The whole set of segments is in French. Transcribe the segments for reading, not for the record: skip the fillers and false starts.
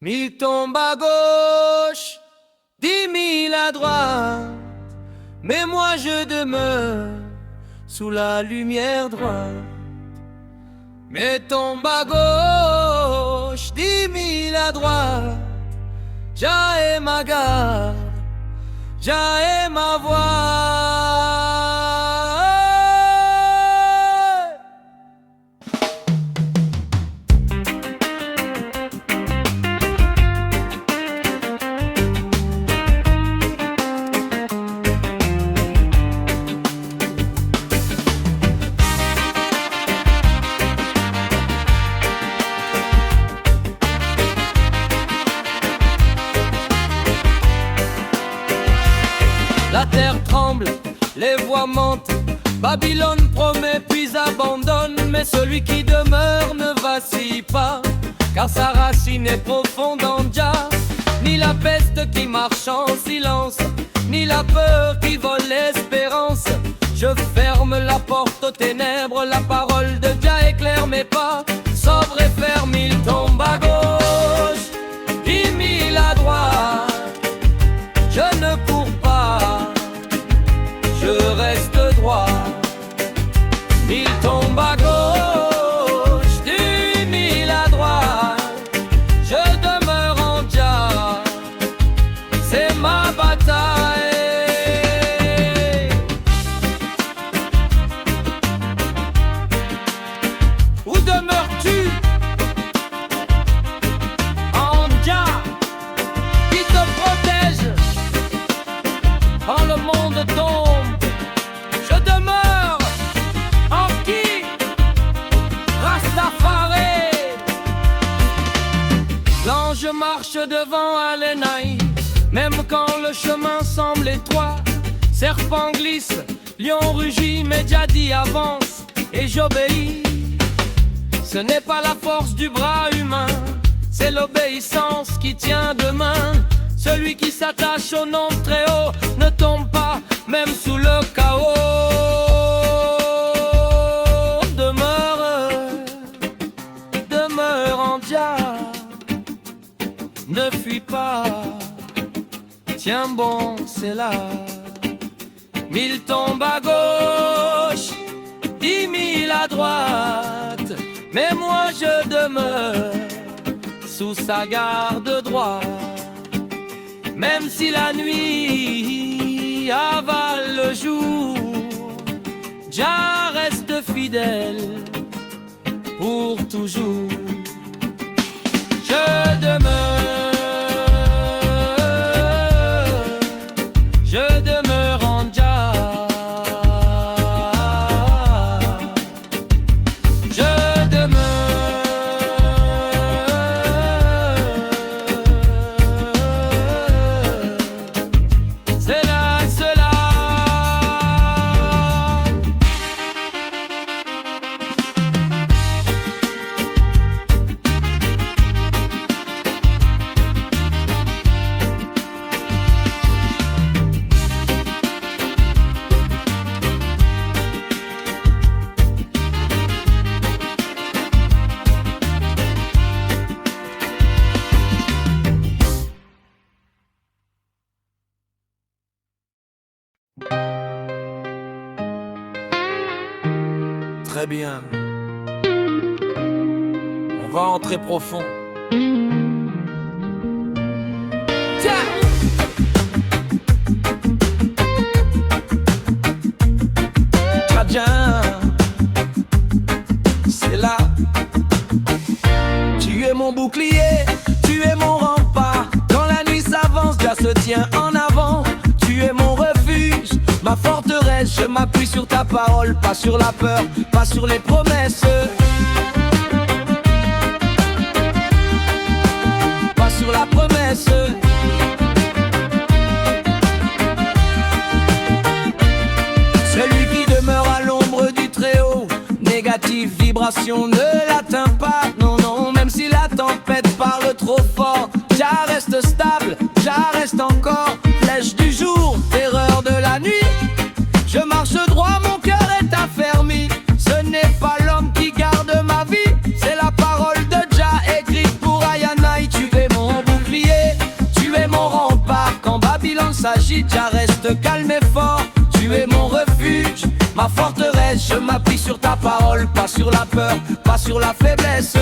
Mille tombent à gauche, 10 000 à droite, mais moi je demeure sous la lumière droite. Mais tombe à gauche, 10 000 à droite, j'ai ma gare, j'ai ma voix. La terre tremble, les voix montent, Babylone promet puis abandonne. Mais celui qui demeure ne vacille pas, car sa racine est profonde en Jah. Ni la peste qui marche en silence, ni la peur qui vole l'espérance. Je ferme la porte aux ténèbres, la parole de Jah éclaire mes pas. Sobre et ferme, il tombe à gauche, 10 000 à droite. Je ne cours pas, je reste droit. Il tombe à gauche, 10 000 à droite. Je demeure en Jah, c'est ma bataille. Où demeures-tu? En Jah, qui te protège quand le monde tombe. Je demeure en qui? Rastafari. L'ange marche devant Alénaï, même quand le chemin semble étroit. Serpent glisse, lion rugit, mais Jah dit avance et j'obéis. Ce n'est pas la force du bras humain, c'est l'obéissance qui tient demain. Celui qui s'attache au nom très haut ne tombe pas, même sous le chaos. Demeure en Jah, ne fuis pas, tiens bon, c'est là. 1000 tombent à gauche, 10 000 à droite, mais moi je demeure sous sa garde droite. Même si la nuit avale le jour, Jah reste fidèle pour toujours. Je demeure en Jah. Je demeure. C'est là, c'est là. Très bien. On va entrer profond. Tiens. Tchadien, c'est là. Tu es mon bouclier, tu es mon rempart. Quand la nuit s'avance, Jah se tient en avant. Tu es mon refuge, ma forteresse. Je m'appuie sur ta parole, pas sur la peur, pas sur les promesses. Pas sur la promesse. Celui qui demeure à l'ombre du Très-Haut, négative vibration ne l'atteint pas. Non, non, même si la tempête parle trop fort, Jah reste stable, Jah reste encore. Flèche du jour, terreur de la nuit. Je marche droit, mon cœur est affermi. Ce n'est pas l'homme qui garde ma vie, c'est la parole de Jah écrite pour Ayanaï. Tu es mon agite, ja reste calme et fort. Tu es mon refuge, ma forteresse. Je m'appuie sur ta parole, pas sur la peur, pas sur la faiblesse.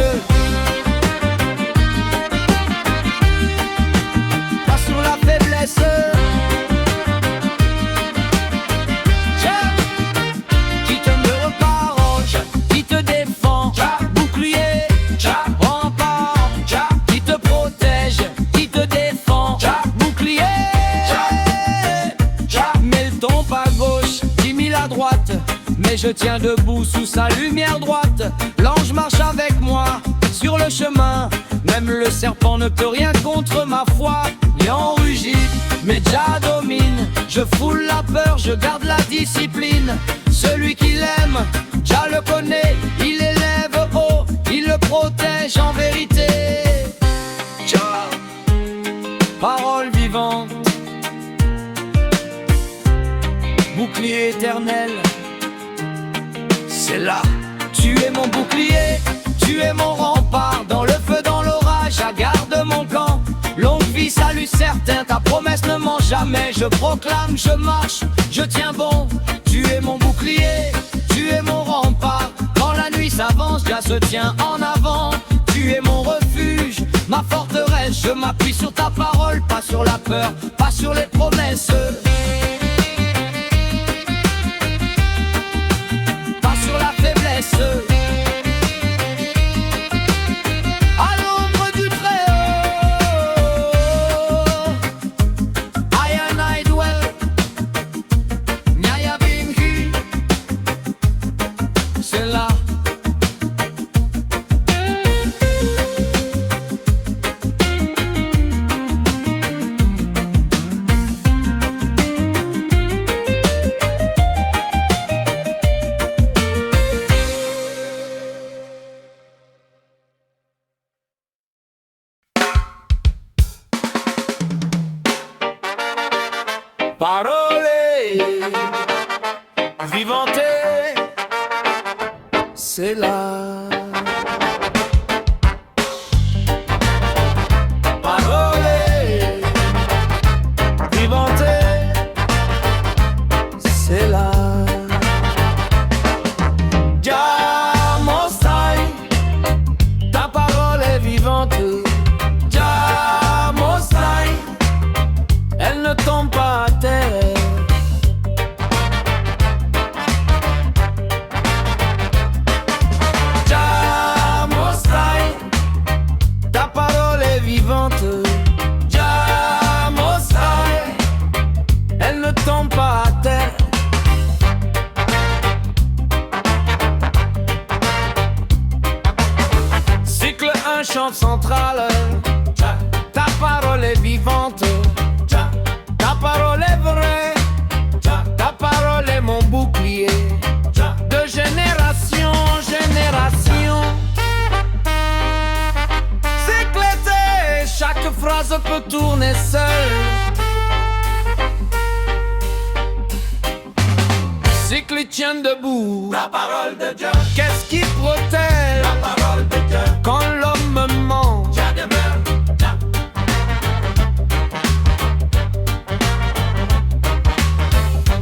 Pas sur la faiblesse. Qui te me reparent, qui te défend, bouclier, rempart, qui te protège, qui te défend, bouclier. Mets le tombe à gauche, 10 000 à droite, mais je tiens debout sous sa lumière droite. L'ange marche avec moi sur le chemin, même le serpent ne peut rien contre ma foi. Lion rugit, mais Jah domine. Je foule la peur, je garde la discipline. Celui qui l'aime, Jah le connaît. Il élève haut, il le protège en vérité. Jah, parole vivante, bouclier éternel. C'est là, tu es mon bouclier, tu es mon rempart. Dans le feu, dans l'orage, garde mon camp. Longue vie, salut certain, ta promesse ne ment jamais. Je proclame, je marche, je tiens bon. Tu es mon bouclier, tu es mon rempart. Quand la nuit s'avance, Jah se tient en avant. Tu es mon refuge, ma forteresse. Je m'appuie sur ta parole, pas sur la peur, pas sur les promesses. Pas sur la faiblesse. À l'ombre du Très-Haut, I and I dwell. Nyaya Bingi, c'est là. Parole vivante, c'est là. Parole vivante, c'est là. Jah Most High, ta parole est vivante. Jah Most High, elle ne tombe pas à terre. Jah Most High, ta parole est vivante. Jah Most High, elle ne tombe pas à terre. Cycle 1, chant central. Ta parole est vivante. Ta parole est vraie, ta parole est mon bouclier. De génération en génération, c'est éclaté, chaque phrase peut tourner seule. Cycle tient debout, la parole de Dieu. Qu'est-ce qui protège? La parole de Dieu. Quand l'homme me ment, Jah demeure.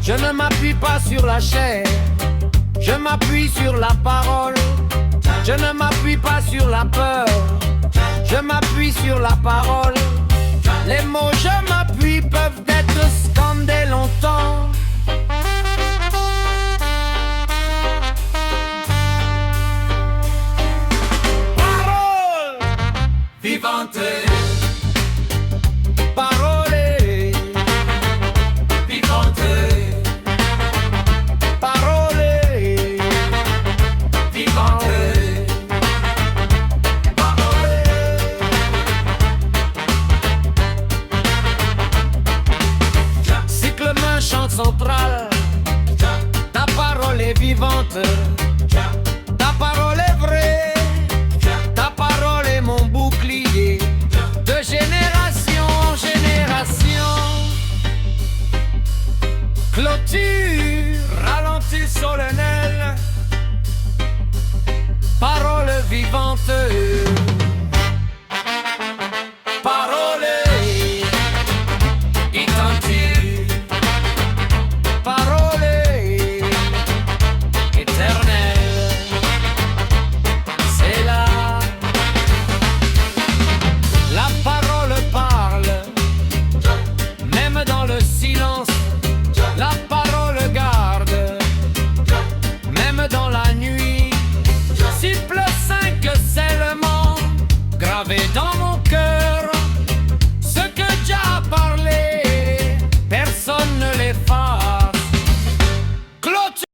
Je ne m'appuie pas sur la chair, je m'appuie sur la parole. Je ne m'appuie pas sur la peur, je m'appuie sur la parole. Les mots je m'appuie peuvent être scandés longtemps. Parole vivante, parole vivante. Centrale, ta parole est vivante, ta parole est vraie, ta parole est mon bouclier. gravé dans mon cœur. Ce que Jah a parlé, personne ne l'efface. Clôture.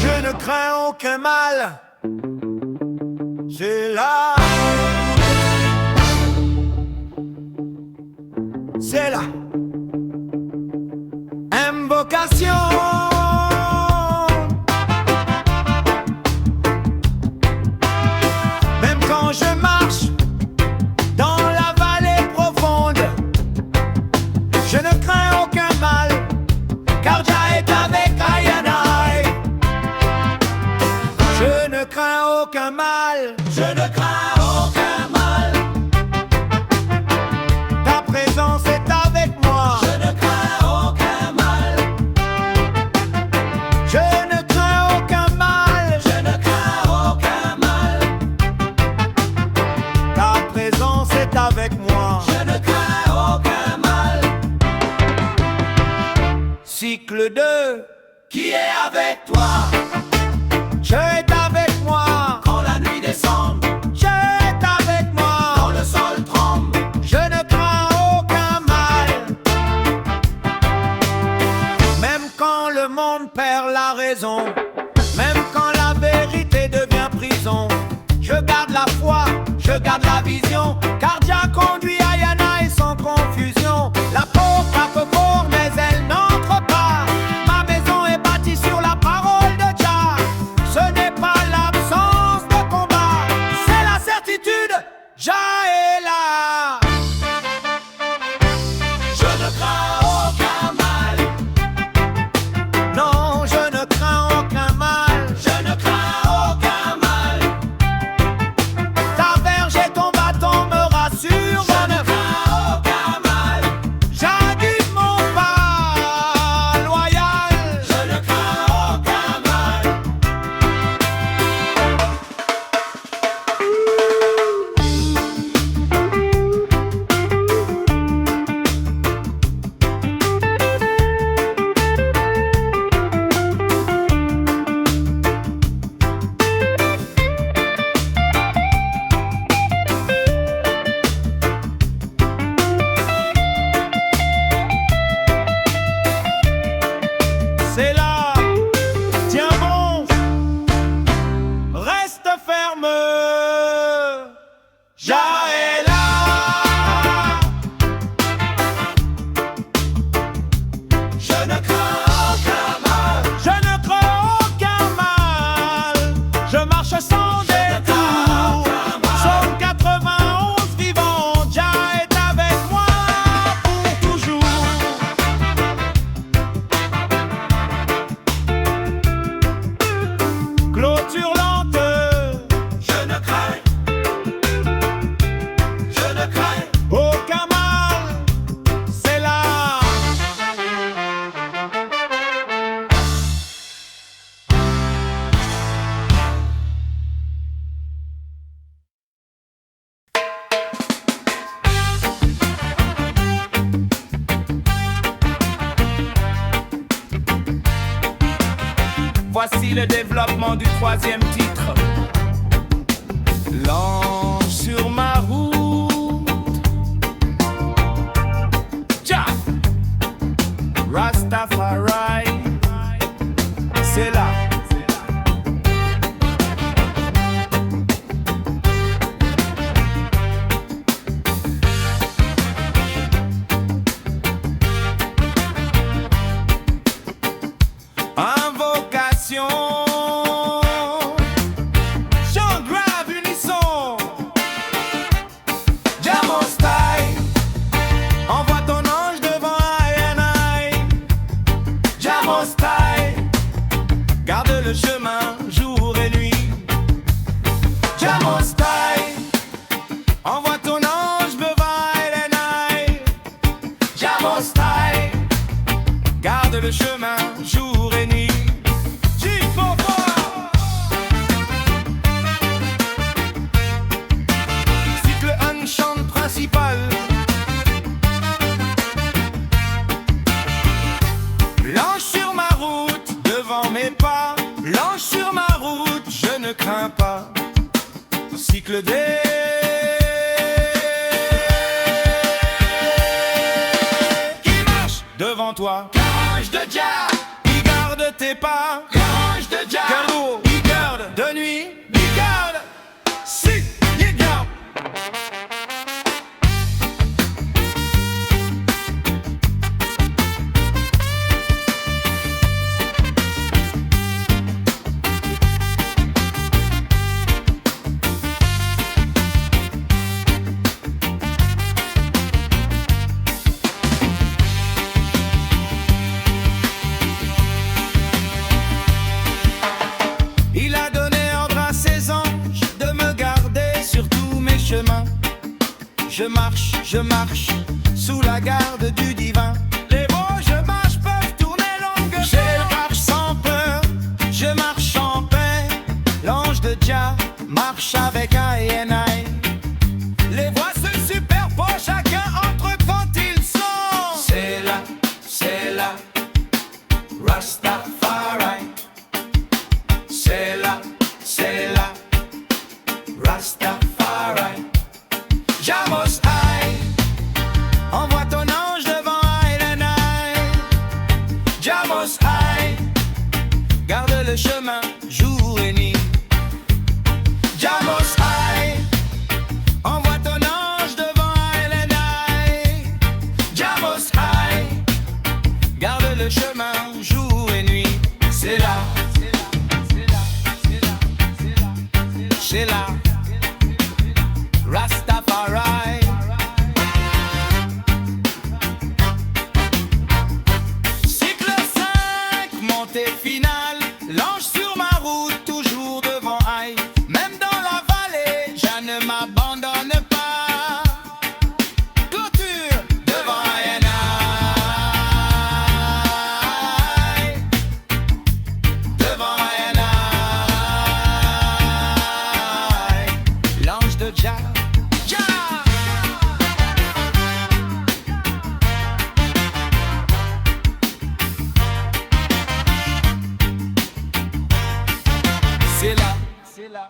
Je ne crains aucun mal, c'est là. C'est là. Invocation. Même quand je marche dans la vallée profonde, je ne crains aucun mal, car Jah est avec I. Je ne crains aucun mal, je ne crains aucun mal. Ta présence est avec moi, je ne crains aucun mal. Je ne crains aucun mal, je ne crains aucun mal. Ta présence est avec moi, je ne crains aucun mal. Cycle 2, qui est avec toi? Je est avec moi quand la nuit descend. Je est avec moi quand le sol tremble. Je ne crains aucun mal. Même quand le monde perd la raison, même quand la vérité devient prison, je garde la foi, je garde la vision, car Jah conduit Ayana et sans confusion. La peau frappe fort mais elle n'entre pas. Ma maison est bâtie sur la parole de Jah. Ce n'est pas l'absence de combat, c'est la certitude, Jah est là. Je ne crains aucun mal. Non, je ne crains aucun mal. Je ne crains aucun mal. Ta verge et ton bâton me rassurent. Je ne crains aucun mal. J'agite mon pas loyal. Je ne crains aucun mal. C'est là, tiens bon, reste ferme, Jah est là. Je ne crains aucun mal, je ne crains aucun mal, je marche sans détour, Psaume 91 vivant, Jah est avec moi pour toujours. Clôture lente, je ne crains aucun mal, c'est là. Voici le développement du troisième titre. L'ange sur ma route. Jah, Rastafari, c'est là. Invocation. garde le chemin jour et nuit. Cycle un chant principal. Blanche sur ma route, devant mes pas. Blanche sur ma route, je ne crains pas. Cycle D. Qui marche devant toi. Garage de jazz. Qui garde tes pas. Garage de jazz. Cœur lourd. Qui garde de nuit. Qui garde. Si, qui garde. Il a donné ordre à ses anges de me garder sur tous mes chemins. Je marche sous la garde du divin. Les mots je marche peuvent tourner longue. Je marche sans peur, je marche en paix. L'ange de Jah marche avec un INI. Les voix se superposent, chacun entre quand ils sont. C'est là, Rastafari. C'est là, Rastafari. Jah Most High, envoie ton ange devant Island Eye. Jah Most High, garde le chemin jour et nuit. Jah Most High, envoie ton ange devant Island Eye. Jah Most High, garde le chemin jour et nuit. C'est là. C'est là, Rastafari. Cycle 5, montée finale. L'ange sur ma route, toujours devant Aïe. Même dans la vallée, je ne m'abandonne pas. Clôture devant Aïe. Devant Aïe. L'ange de Jah, Jah. C'est là,